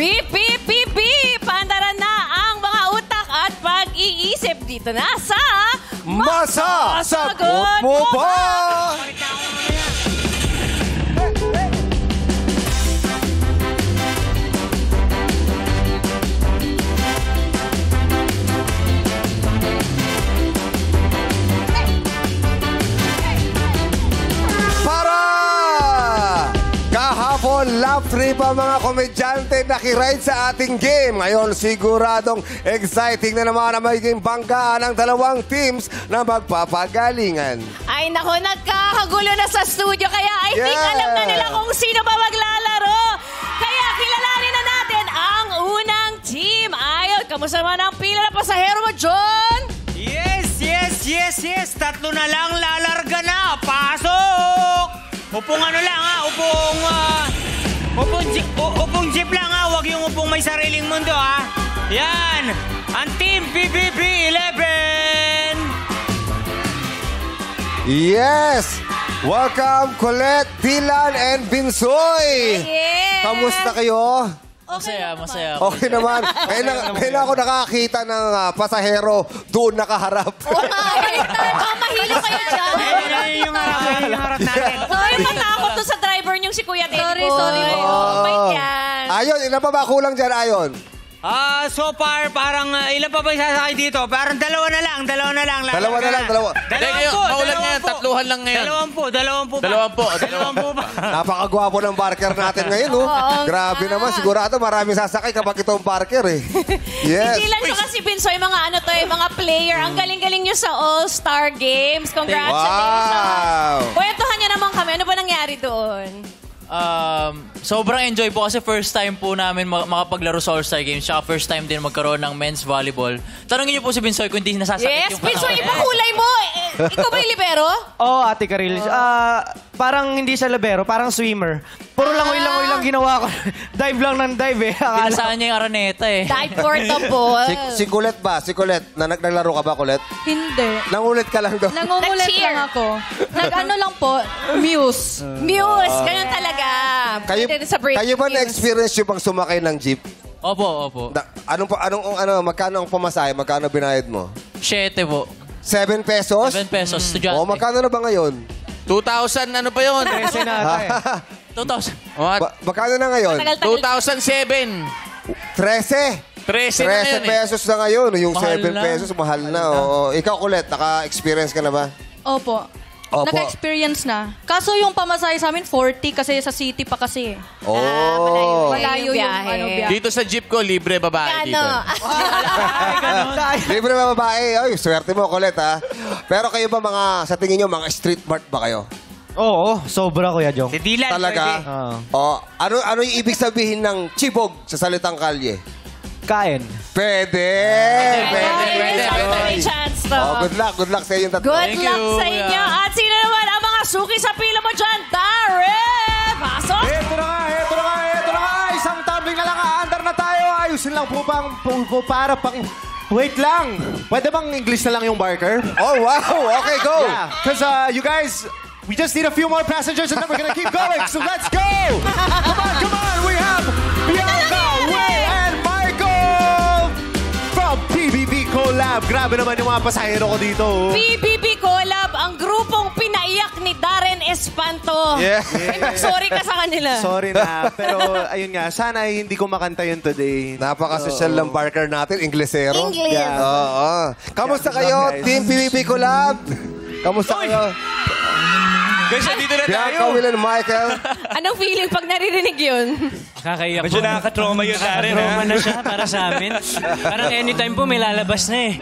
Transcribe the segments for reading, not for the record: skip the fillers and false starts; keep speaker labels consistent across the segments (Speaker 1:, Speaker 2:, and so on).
Speaker 1: Beep, beep, beep, beep! Paandaran na ang mga utak at pag-iisip dito na sa...
Speaker 2: Masasagot mo ba? Lap 3 pa mga komedyante nakiride sa ating game. Ngayon, siguradong exciting na naman ang magiging banggaan ng dalawang teams na magpapagalingan.
Speaker 1: Ay nako, nagkakagulo na sa studio kaya I think alam na nila kung sino ba maglalaro. Kaya kilalanin na natin ang unang team. Ayon, kamusta naman ang pila na pasahero mo, John?
Speaker 3: Yes. Tatlo na lang, lalarga na. Pasok! Upong ano lang ha, upong jeep lang ha, huwag yung upong may sariling mundo ha. Yan, ang Team PBB 11!
Speaker 2: Yes! Welcome, Colette, Dylan, and Binsoy!
Speaker 1: Yes!
Speaker 2: Kamusta kayo?
Speaker 4: Masaya.
Speaker 2: Okay naman. Ngayon ako nakakita ng pasahero doon nakaharap.
Speaker 1: Mahilo kayo dyan.
Speaker 3: Yung harap natin.
Speaker 1: Sorry, matakot to sa driver niyong si Kuya Teddy. Sorry. Bait yan.
Speaker 2: Ayon, ilan pa ba kulang dyan, Ayon?
Speaker 3: So far, parang ilan pa ba sasakay dito? Parang dalawa na lang.
Speaker 2: Dalawa.
Speaker 4: Ngayon, maulan ngayon, tatluhan lang ngayon.
Speaker 3: Dalawang po ba?
Speaker 2: Napakagwapo ng barker natin ngayon, no? Grabe naman, sigurado marami sasakay kapag itong barker, eh. Yes.
Speaker 1: Hindi lang siya kasi Binsoy, mga player. Ang galing-galing niyo sa All-Star Games. Congratulations.
Speaker 2: Wow.
Speaker 1: Kwentuhan niyo naman kami. Ano ba nangyari doon?
Speaker 4: Sobrang enjoy po kasi first time po namin makapaglaro sa All-Star Games. Tsaka first time din magkaroon ng men's volleyball. Tanungin niyo po si Binsoy kung hindi nasasakit
Speaker 1: Yes,
Speaker 4: yung
Speaker 1: Binsoy, iba kulay mo. Ikaw ba yung libero?
Speaker 5: Oo, Ate Karil. Parang hindi siya libero, parang swimmer. Puro langoy-langoy lang ginawa ko. Dive lang ng dive eh.
Speaker 4: Pinasaan niya yung araneta eh.
Speaker 1: Dive for the ball.
Speaker 2: Si Colette ba? Si Colette, naglaro ka ba, Colette?
Speaker 6: Hindi.
Speaker 2: Nangulit ka lang doon.
Speaker 6: Nangungulit
Speaker 1: Nag-cheer.
Speaker 6: lang ako. Nag-ano lang po, muse.
Speaker 1: Muse, ganun talaga.
Speaker 2: Kayo ba na-experience yung bang sumakay ng jeep?
Speaker 4: Opo.
Speaker 2: Magkano ang pamasahe? Magkano binayad mo?
Speaker 4: 7 po.
Speaker 2: 7 pesos?
Speaker 4: 7 pesos, estudyante.
Speaker 2: O, magkano na ba ngayon?
Speaker 4: 2,000, ano pa yun?
Speaker 5: 13 na ata eh.
Speaker 4: 2,000.
Speaker 2: Magkano na ngayon?
Speaker 4: 2007.
Speaker 2: 13
Speaker 4: na yun
Speaker 2: pesos na ngayon. Yung
Speaker 4: Mahal
Speaker 2: 7
Speaker 4: na.
Speaker 2: pesos, mahal na. Oo. Ikaw, Colette, naka-experience ka na ba?
Speaker 6: Opo.
Speaker 2: Opo.
Speaker 6: Naka-experience na. Kaso yung pamasahe sa amin, 40 kasi sa city pa kasi.
Speaker 2: Oh.
Speaker 6: Malayo yung
Speaker 1: biyahe.
Speaker 6: biyahe.
Speaker 4: Dito sa jeep ko, libre babae dito.
Speaker 2: Libre ba babae? Ay, swerte mo, Colette, ha? Pero kayo ba sa tingin nyo, mga street mart ba kayo?
Speaker 5: Oo, sobra Kuya Jong.
Speaker 3: Si Dylan.
Speaker 2: Talaga? Oh, ano yung ibig sabihin ng chibog sa salitang kalye?
Speaker 5: Kain.
Speaker 2: Pwede.
Speaker 1: May chance to.
Speaker 2: Oh, good luck sa inyong tatlo.
Speaker 1: Good luck sa inyo. At sino naman ang mga suki sa pila mo dyan? Darren! Pasok!
Speaker 7: Ito na nga. Isang tumbling na lang. Aandar na tayo. Ayusin lang po para pang... Wait lang. Pwede bang English na lang yung barker?
Speaker 2: Oh, wow. Okay, go.
Speaker 7: Yeah. Because you guys, we just need a few more passengers and then we're gonna keep going. So let's go. Come on. We have Bianca, Way, and Michael from PBB Collab. Grabe naman yung mga pasahero ko dito.
Speaker 1: PBB Collab, ang grupong pinaiyak ni Darren Espanto.
Speaker 2: Yeah.
Speaker 1: Sorry ka sa kanila.
Speaker 7: Sorry na. Pero ayun nga, sana hindi ko makanta yun today.
Speaker 2: Napaka-social ng barker natin, Inglesero.
Speaker 1: English.
Speaker 7: Yeah.
Speaker 2: Oo. Kamusta kayo,
Speaker 7: guys.
Speaker 2: Team PBB Collab? Kamusta kayo?
Speaker 3: Guys, dito na
Speaker 2: Bianca, Will, and Michael.
Speaker 1: Anong feeling pag naririnig yun?
Speaker 8: Nakakaiyak
Speaker 3: Medyo nakaka-trauma yun, Darren.
Speaker 8: Trauma na siya para sa amin. Parang anytime po may lalabas na eh.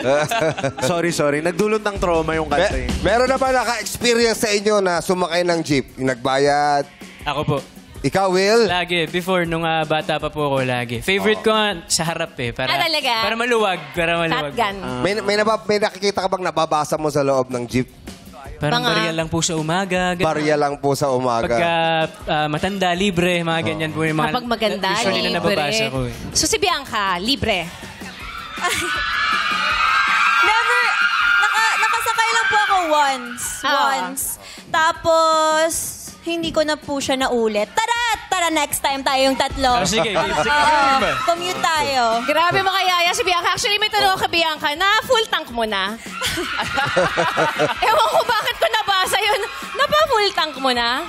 Speaker 7: Sorry. Nagdulot ng trauma yung kanta eh.
Speaker 2: Meron na ba naka-experience sa inyo na sumakay ng jeep? Yung nagbayad?
Speaker 8: Ako po.
Speaker 2: Ikaw, Will?
Speaker 8: Lagi. Before, nung bata pa po ako lagi. Favorite ko nga sa harap eh.
Speaker 1: talaga?
Speaker 8: Para maluwag.
Speaker 1: Shotgun.
Speaker 2: May nakikita ka bang nababasa mo sa loob ng jeep?
Speaker 8: Parang barya lang po sa umaga.
Speaker 2: Barya lang po sa umaga.
Speaker 8: Pagka matanda, libre, mga ganyan po yung mga...
Speaker 1: Kapag maganda,
Speaker 8: usually
Speaker 1: libre.
Speaker 8: na nababasa ko eh.
Speaker 1: So si Bianca, libre.
Speaker 6: Never, nakasakay lang po ako once.
Speaker 1: Ah.
Speaker 6: Tapos, hindi ko na po siya naulit. Tarat!
Speaker 9: tara next time tayong tatlo.
Speaker 8: Sige.
Speaker 9: Commute tayo.
Speaker 1: Grabe makayaya si Bianca. Actually, may tanong ako kay Bianca na full tank mo na. Ewan ko bakit ko nabasa yun. Napa-full tank mo na?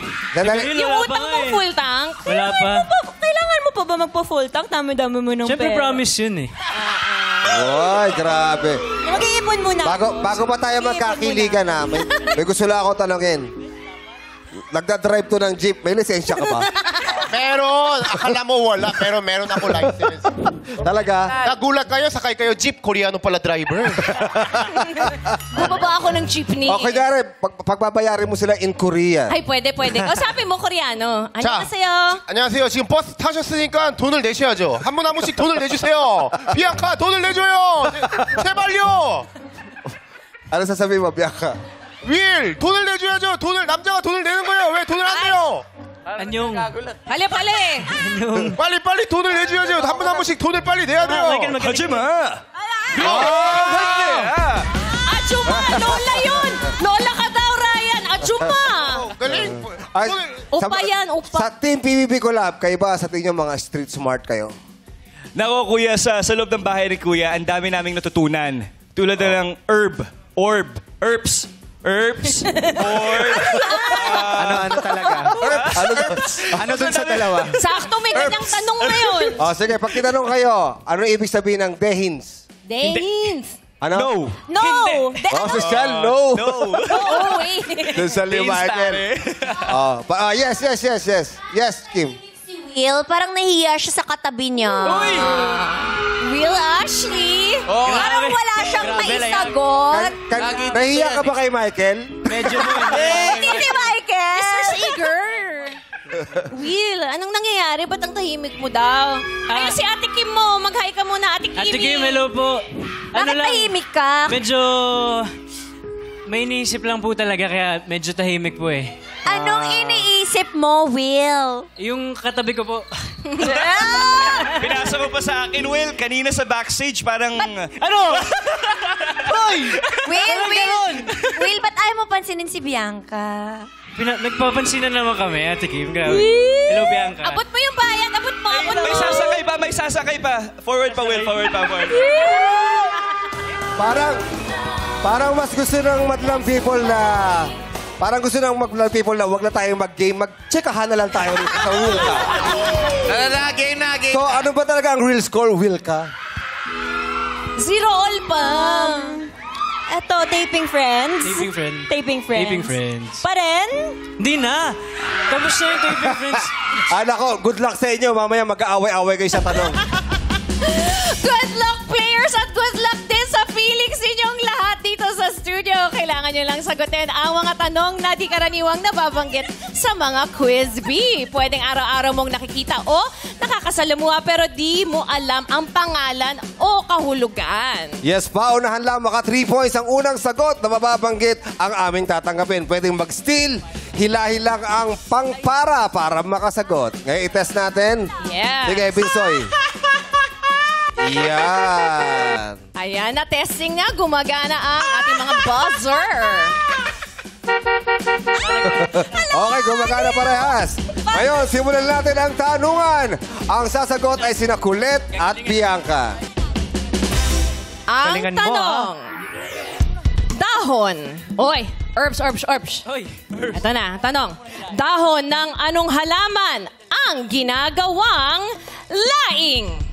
Speaker 1: Yung utang mong full tank?
Speaker 8: Wala pa.
Speaker 9: Kailangan mo pa ba magpa-full tank? Dami-dami mo ng
Speaker 8: Siyempre,
Speaker 9: pera.
Speaker 8: promise yun eh.
Speaker 2: Ay, grabe.
Speaker 9: Mag-iipon muna.
Speaker 2: Bago pa tayo magkakiligan na, may gusto lang ako tanongin. Nagda-drive to ng jeep, may lisensya ka ba?
Speaker 7: Meron. Akala mo wala, pero meron ako license.
Speaker 2: Talaga?
Speaker 7: Nagulat kayo, sakay kayo jeep, Koreano pala driver.
Speaker 1: Bumaba ako ng jeepney.
Speaker 2: Okay, Jared, pagbabayarin mo sila in Korea.
Speaker 1: Ay, pwede. O, sabi mo, Koreano. Annyeonghaseyo.
Speaker 7: 안녕하세요. 지금 버스 타셨으니까 돈을 내셔야죠. 한 분 한 분씩 돈을 내주세요. 비앙카, 돈을 내줘요. 제발요.
Speaker 2: Ano sasabihin mo, Bianca?
Speaker 7: 윌, 돈을 내줘야죠. 남자가 돈을 내는 거예요. 왜 돈을 안 내요?
Speaker 8: Anyong.
Speaker 1: Pali.
Speaker 7: 빨리 돈을 내줘야죠. 한 분 한 분씩 돈을 빨리 내야 돼요.
Speaker 8: 하지마.
Speaker 1: Achuma! Lola yun! Lola ka daw, Ryan! Achuma!
Speaker 7: galing.
Speaker 2: Ay,
Speaker 1: Upa yan, upa.
Speaker 2: Sa Team PBB Collab, kayo ba sa tingin mga street smart kayo?
Speaker 10: Nako, kuya, sa loob ng bahay ni kuya, ang dami naming natutunan. Tulad na ng herbs.
Speaker 5: Ano talaga? Ano dun sa dalawa?
Speaker 1: Sakto may ganyang tanong ngayon.
Speaker 2: Sige, pag tinanong kayo, ano ibig sabihin ng dehins?
Speaker 1: Dehins.
Speaker 2: Ano?
Speaker 1: No!
Speaker 2: Social, no.
Speaker 1: Oo, eh.
Speaker 2: Dun sa Limaken. Yes. Yes, Kim.
Speaker 9: Si Will, parang nahiya siya sa katabi niya.
Speaker 1: Will Ashley.
Speaker 9: Parang wala siyang maisagot.
Speaker 2: Nahiya ka ba kay Michael?
Speaker 8: Medyo mo.
Speaker 9: Hindi si Michael.
Speaker 1: Mr. Seeger. Will, anong nangyayari? Ba't ang tahimik mo daw? Ayun si Ate Kim mo. Mag-hi ka muna, Ate Kim.
Speaker 8: Ate Kim, hello po.
Speaker 9: Bakit tahimik ka?
Speaker 8: Medyo... May iniisip lang po talaga kaya medyo tahimik po eh.
Speaker 9: Anong iniisip mo, Will?
Speaker 8: Yung katabi ko po.
Speaker 10: Pinasa mo pa sa akin, Will, kanina sa backstage, parang...
Speaker 8: Ano?
Speaker 9: Will, ba't ayaw mo pansinin si Bianca?
Speaker 8: Nagpapansinan naman kami, Ate Kim. Grabe. Hello, Bianca.
Speaker 1: Abot mo yung bayad. Abot mo.
Speaker 10: May sasakay pa. Forward pa, Will. Forward.
Speaker 2: Parang mas gusto ng madlang people na... Parang gusto ng madlang people na wag na tayong mag-game. Mag-checkahan na lang tayo rito sa Will ka.
Speaker 7: Game na.
Speaker 2: So, ano ba talaga ang real score, Will ka?
Speaker 1: 0-all pa.
Speaker 9: Eto, taping friends.
Speaker 8: Taping friends.
Speaker 9: Pa rin?
Speaker 8: Hindi na. Tapos na yung taping friends.
Speaker 2: Nako, good luck sa inyo. Mamaya mag-aaway-aaway kayo sa tanong.
Speaker 1: Good luck, players, at good luck din sa feelings ninyong lahat dito sa studio. Kailangan nyo lang sagutin ang mga tanong na di karaniwang nababanggit sa mga Quiz B. Pwedeng araw-araw mong nakikita o nakakasalamuha pero di mo alam ang pangalan o kahulugan.
Speaker 2: Yes, paunahan lang. Maka 3 points ang unang sagot na mababanggit ang aming tatanggapin. Pwedeng mag-steal, hilahin lang ang pangpara para makasagot. Ngayon, i-test natin.
Speaker 1: Yes.
Speaker 2: Sige, Binsoy. Yan.
Speaker 1: Ayan, na-testing nga. Gumagana ang ating mga buzzer.
Speaker 2: Okay, gumagana parehas. Ngayon, simulan natin ang tanungan. Ang sasagot ay sina Colette at Bianca.
Speaker 1: Ang
Speaker 5: Galingan mo,
Speaker 1: tanong. Dahon. Oy, herbs.
Speaker 8: Hoy.
Speaker 1: Ito na, tanong. Dahon ng anong halaman ang ginagawang laing?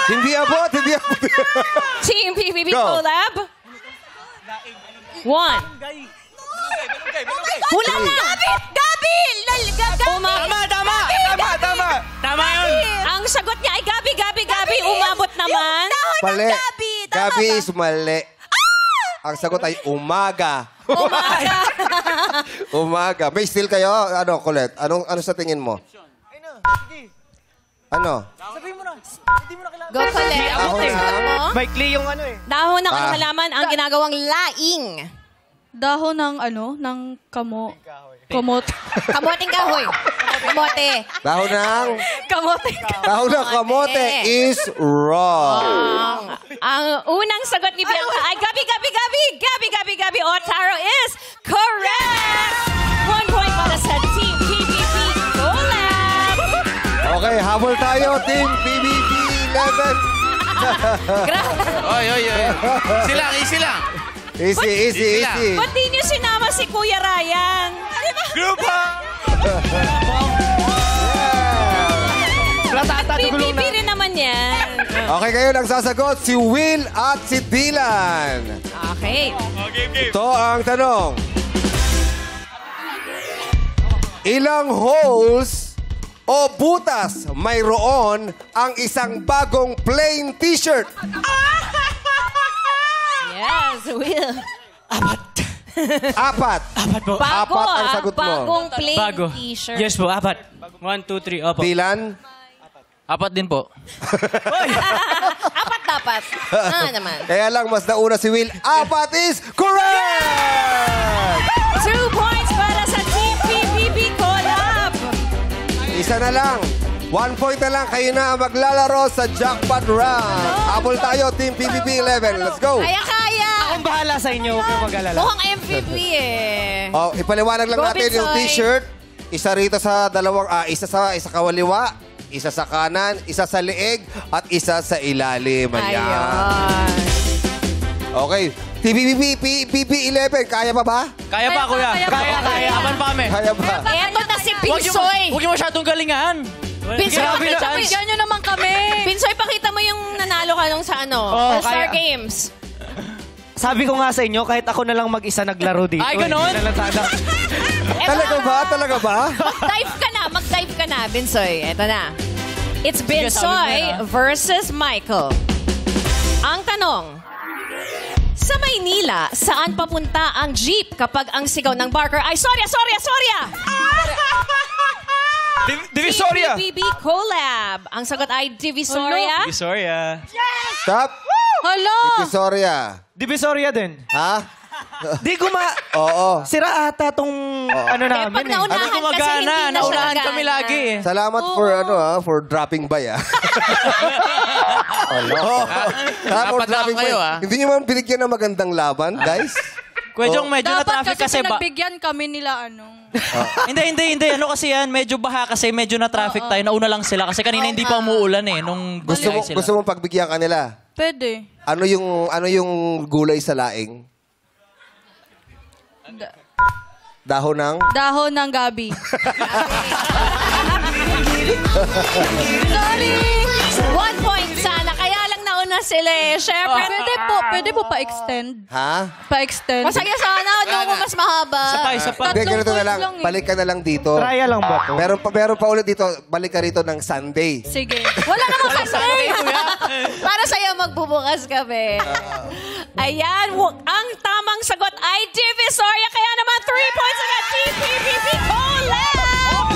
Speaker 2: Hindi abot.
Speaker 1: Team PBB
Speaker 2: Go.
Speaker 1: Collab. 1. Hula na!
Speaker 9: Gabi!
Speaker 8: Tama yun.
Speaker 1: Ang sagot niya ay Gabi. Umabot naman.
Speaker 2: Mali.
Speaker 9: Gabi. Tama
Speaker 2: Gabi
Speaker 9: ba?
Speaker 2: is mali. Ang sagot ay umaga. Umaga. May steal kayo? Ano, Colette? Ano sa tingin mo? Ano?
Speaker 1: Go, Colette. Ang sagot mo?
Speaker 5: Maikli yung ano eh.
Speaker 1: Dahon ng anong halaman ang ginagawang laing?
Speaker 6: Dahon ng ng kamot.
Speaker 1: Kamoting kahoy. Kamote.
Speaker 2: Dahon ng...
Speaker 6: Kamote.
Speaker 2: Dahon ng kamote is wrong.
Speaker 1: Ang unang sagot ni Bianca ay Gabi. O Taro is correct. 1 point para sa Team PBB.
Speaker 2: Okay, habol tayo, Team PBB 11.
Speaker 11: Oy. Easy lang.
Speaker 2: Easy.
Speaker 1: Ba't di niyo sinama si Kuya Ryan?
Speaker 10: Group up!
Speaker 1: PBB rin naman yan.
Speaker 2: Okay, kayo lang sasagot, si Will at si Dylan.
Speaker 1: Okay.
Speaker 2: Ito ang tanong. Ilang holes o butas mayroon ang isang bagong plain t-shirt?
Speaker 1: Yes, Will.
Speaker 2: Apat.
Speaker 8: po.
Speaker 2: Apat ang sagot mo.
Speaker 1: Bagong plain
Speaker 8: Bago.
Speaker 1: t-shirt.
Speaker 8: Yes po, 4. 1, 2, 3, opo.
Speaker 2: Dylan?
Speaker 4: 4 din po.
Speaker 1: Apat dapat. Naman.
Speaker 2: Kaya lang, mas nauna si Will. Apat is correct!
Speaker 1: 2 points para sa Team PBB Collab.
Speaker 2: Isa na lang. 1 point na lang. Kayo na ang maglalaro sa jackpot round. Habol tayo, Team PBB 11. Let's go!
Speaker 1: Kaya.
Speaker 5: Akong bahala sa inyo, huwag kayong mag-alala.
Speaker 1: Mukhang MVP eh.
Speaker 2: Oh, ipaliwanag lang
Speaker 1: Go,
Speaker 2: natin yung
Speaker 1: Binsoy.
Speaker 2: t-shirt. Isa rito sa dalawang, isa kawaliwa, isa sa kanan, isa sa leeg, at isa sa ilalim. Ayan. Okay. PBB 11, kaya pa ba?
Speaker 4: Kaya pa, kuya. Kaya. Aman pa kami.
Speaker 2: Kaya pa.
Speaker 1: Eto na si Pinsoy.
Speaker 4: Huwag yung masyadong galingan.
Speaker 1: Pinsoy, pakita mo.
Speaker 6: Bigyan nyo naman kami.
Speaker 1: Pinsoy, pakita mo yung nanalo ka nung sa All-Star Games.
Speaker 5: Sabi ko nga sa inyo, kahit ako na lang mag-isa naglaro dito.
Speaker 4: Ay, ganon?
Speaker 5: Hindi na lang sana.
Speaker 2: Talaga ba?
Speaker 1: Mag-dive ka na, Binsoy. Eto na. It's Binsoy versus Michael. Ang tanong, sa Maynila, saan papunta ang jeep kapag ang sigaw ng barker ay Sorya!
Speaker 10: Divisoria!
Speaker 1: PBB Collab. Ang sagot ay Divisoria.
Speaker 10: Divisoria.
Speaker 2: Stop.
Speaker 6: Hala!
Speaker 2: Divisoria.
Speaker 5: Divisoria din.
Speaker 2: Ha?
Speaker 5: Di
Speaker 2: Oo.
Speaker 5: Sira ata tong ano namin
Speaker 1: pag naunahan kasi
Speaker 4: Gumagana.
Speaker 1: hindi na siya
Speaker 4: Naunahan
Speaker 1: nagana.
Speaker 4: kami lagi eh.
Speaker 2: Salamat for dropping by, Salamat for
Speaker 11: Apat lang
Speaker 2: dropping
Speaker 11: kayo,
Speaker 2: by. Hindi niyo man binigyan ng magandang laban, guys?
Speaker 4: Medyo
Speaker 6: Dapat
Speaker 4: na-traffic
Speaker 6: kasi
Speaker 4: kasi
Speaker 6: pinagbigyan kami nila
Speaker 4: Hindi. Ano kasi yan? Medyo baha kasi medyo na-traffic tayo. Nauna lang sila kasi kanina hindi pa umuulan eh. Nung
Speaker 2: Gusto mong pagbigyan kanila?
Speaker 6: Pwede.
Speaker 2: Ano yung gulay sa laing? Dahon ng?
Speaker 6: Dahon ng gabi.
Speaker 1: Sorry! 1 point sana. Kaya lang nauna sila eh. Siyempre.
Speaker 6: Pwede po pa-extend.
Speaker 2: Ha?
Speaker 6: Pa-extend.
Speaker 1: Masaya sana. Doon mo mas mahaba.
Speaker 2: Hindi, ganito na lang. Balik ka na lang dito.
Speaker 5: Trial lang ba to?
Speaker 2: Meron pa ulit dito. Balik ka rito ng Sunday.
Speaker 6: Sige.
Speaker 1: Wala namang Sunday. Para sa'yo magbubukas kami. Ayan. Ang tamang sagot ay Divisoria. Kaya naman 3 points agad. Team PBB Collab!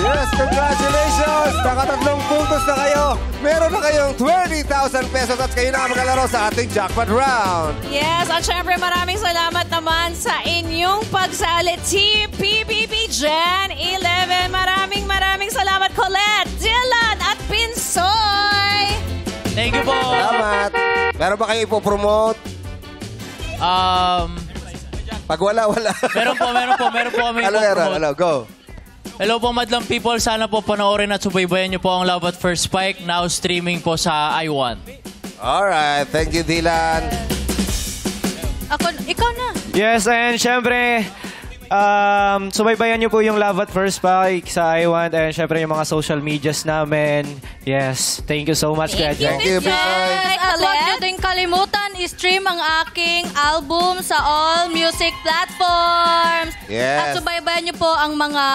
Speaker 2: Yes, congratulations! Nakatatlong puntos na kayo. Meron na kayong 20,000 pesos at kayo na maglalaro sa ating jackpot round.
Speaker 1: Yes, at syempre maraming salamat naman sa inyong pagsali. Team PBB Gen 11. Maraming salamat, Colette, Dylan, at Pinsoy.
Speaker 4: Thank you po.
Speaker 2: Salamat. Meron ba kayo ipopromote? Pag wala.
Speaker 4: Meron po kami.
Speaker 2: Ano, go.
Speaker 4: Hello po, madlang people. Sana po panoorin at subaybayan niyo po ang Love at First Spike. Now streaming po sa iWant.
Speaker 2: Alright. Thank you, Dylan.
Speaker 6: Ikaw na.
Speaker 5: Yes, and syempre, subaybayan niyo po yung Love at First Spike sa iWant and syempre yung mga social medias namin. Yes, thank you so much, Kuya Jack.
Speaker 2: Thank you, Pinsoy.
Speaker 6: At huwag niyo din kalimutan, i-stream ang aking album sa all music platforms.
Speaker 2: Yes.
Speaker 6: At subaybayan niyo po ang mga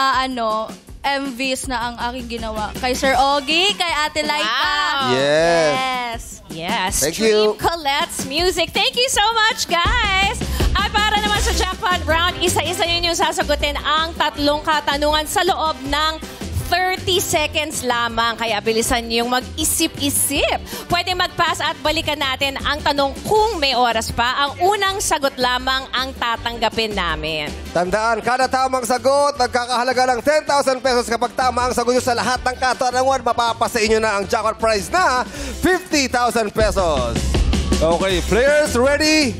Speaker 6: MVs na ang aking ginawa. Kay Sir Ogie, kay Ate Laika.
Speaker 1: Yes.
Speaker 2: Thank
Speaker 1: Stream
Speaker 2: you.
Speaker 1: Colette's music. Thank you so much, guys. At para naman sa jackpot round, isa-isa yun yung sasagutin ang 3 katanungan sa loob ng 30 seconds lamang. Kaya bilisan niyong mag-isip-isip. Pwede mag-pass at balikan natin ang tanong kung may oras pa. Ang unang sagot lamang ang tatanggapin namin.
Speaker 2: Tandaan, kada tamang sagot, nagkakahalaga ng 10,000 pesos. Kapag tama ang sagot nyo sa lahat ng katanungan, mapapasa inyo na ang jackpot prize na 50,000 pesos. Okay, players ready?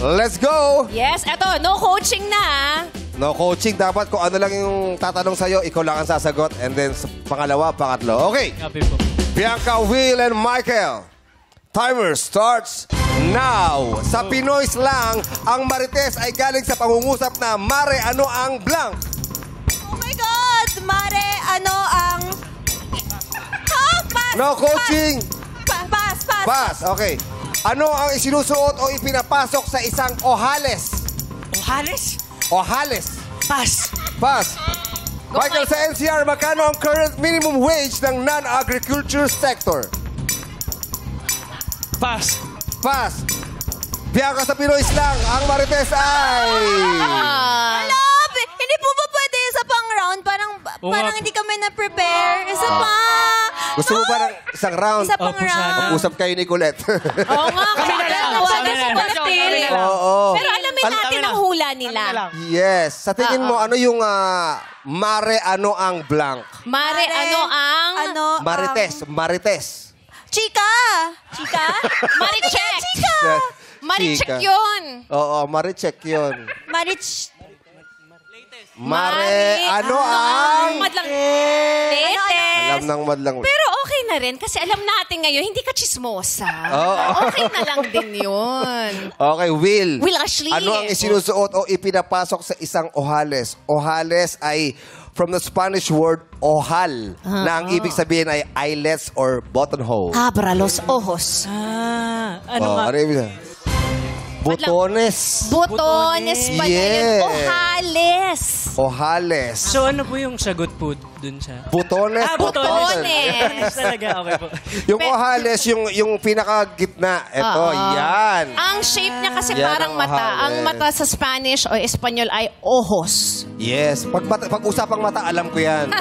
Speaker 2: Let's go!
Speaker 1: Yes, eto, no coaching na.
Speaker 2: No coaching. Dapat kung ano lang yung tatanong sa'yo, ikaw lang ang sasagot. And then pangalawa, pangatlo. Okay.
Speaker 8: Copy po.
Speaker 2: Bianca, Will, and Michael. Timer starts now. Sa Pinoy slang, ang marites ay galing sa pangungusap na Mare, ano ang blank?
Speaker 9: Oh my God! Mare, ano ang... Pass!
Speaker 2: No coaching.
Speaker 9: Pass!
Speaker 2: Pass. Okay. Ano ang isinusuot o ipinapasok sa isang ohales?
Speaker 3: Ohales?
Speaker 2: Ohales.
Speaker 3: Pass.
Speaker 2: Pass. Michael, sa NCR, magkano ang current minimum wage ng non-agriculture sector?
Speaker 10: Pass.
Speaker 2: Pass. Bianca, sa Pinoy slang, ang marites ay...
Speaker 9: Hello! Hindi po ba pwede isa pang round? Parang hindi kami na-prepare. Isa pa!
Speaker 2: Gusto mo ba ng isang round?
Speaker 9: Isa pang round.
Speaker 2: Mag-usap kayo ni Colette.
Speaker 1: Oo nga, kasi nawagan sa pagtil.
Speaker 2: Oo.
Speaker 1: Pero alamin natin ang hula nila.
Speaker 2: Yes. Sa tingin mo, ano yung Mare, ano ang blank?
Speaker 1: Mare, ano ang...
Speaker 2: Marites.
Speaker 9: Chika!
Speaker 1: Maricheck!
Speaker 9: Chika!
Speaker 1: Maricheck yun.
Speaker 2: Oo, Maricheck yun. Mare, ano ang...
Speaker 1: Madlang...
Speaker 2: Alam ng madlang...
Speaker 1: Pero okay na rin kasi alam natin ngayon, hindi ka chismosa. Okay na lang din yun.
Speaker 2: Okay, Will.
Speaker 1: Will Ashley.
Speaker 2: Ano ang isinusuot o ipinapasok sa isang ohales? Ohales ay from the Spanish word ojal, na ang ibig sabihin ay eyelets or buttonhole.
Speaker 1: Abra los ojos.
Speaker 2: Ano ibig sabihin? Botones.
Speaker 1: Botones pa
Speaker 2: Yes.
Speaker 1: yun. Ohales.
Speaker 2: Ohales.
Speaker 8: So ano po yung sagot po dun sa...
Speaker 2: Botones.
Speaker 1: Botones.
Speaker 8: Talaga, okay po.
Speaker 2: Yung ohales, yung pinakagitna. Ito, yan.
Speaker 1: Ang shape niya kasi
Speaker 2: Yan
Speaker 1: parang
Speaker 2: ang
Speaker 1: mata.
Speaker 2: ohales.
Speaker 1: Ang mata sa Spanish o Espanyol ay ojos.
Speaker 2: Yes. Pag usapang mata, alam ko yan.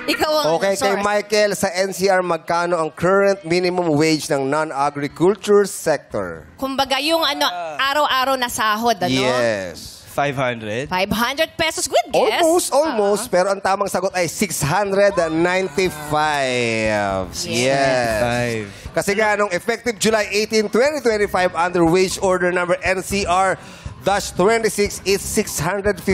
Speaker 1: Ikaw ang
Speaker 2: Okay, kay
Speaker 1: source.
Speaker 2: Michael, sa NCR, magkano ang current minimum wage ng non-agriculture sector?
Speaker 1: Kumbaga, yung araw-araw na sahod, ano?
Speaker 2: Yes.
Speaker 10: 500.
Speaker 1: 500 pesos. Good guess.
Speaker 2: Almost. Pero ang tamang sagot ay 695. Yes. Kasi nga, nung effective July 18, 2025, under wage order number NCR-26 is 658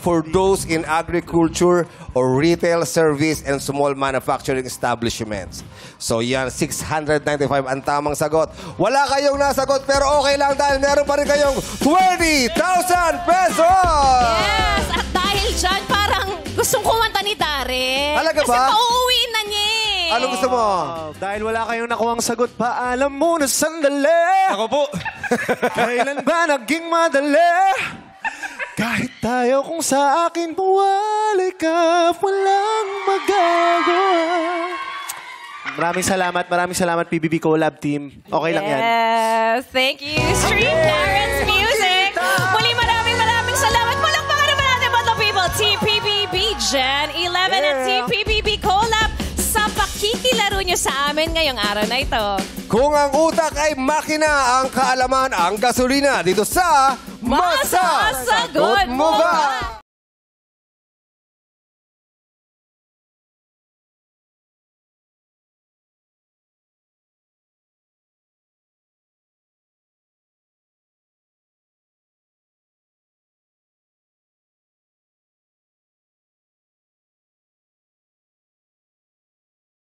Speaker 2: for those in agriculture or retail service and small manufacturing establishments. So yan, 695 ang tamang sagot. Wala kayong nasagot pero okay lang dahil meron pa rin kayong 20,000 pesos!
Speaker 1: Yes! At dahil dyan, parang gustong kumanta ni Darren.
Speaker 2: Talaga ba?
Speaker 1: Kasi pauwi na niya eh.
Speaker 2: Ano gusto mo?
Speaker 7: Dahil wala kayong nakuhang sagot, paalam muna sandali.
Speaker 10: Ako po.
Speaker 7: Kailan ba naging madali? Kahit tayo kung sa akin buwali ka, walang magagawa. Maraming salamat PBB Collab team. Okay lang yan.
Speaker 1: Yes, thank you, Street Parents Music. Muli maraming salamat. Palakpakan naman natin mga people. Team PBB Gen 11 at Team PBB Collab sa pakikilaro nyo sa amin ngayong araw na ito.
Speaker 2: Kung ang utak ay makina, ang kaalaman ang gasolina dito sa
Speaker 1: Masasagot Mo Ba?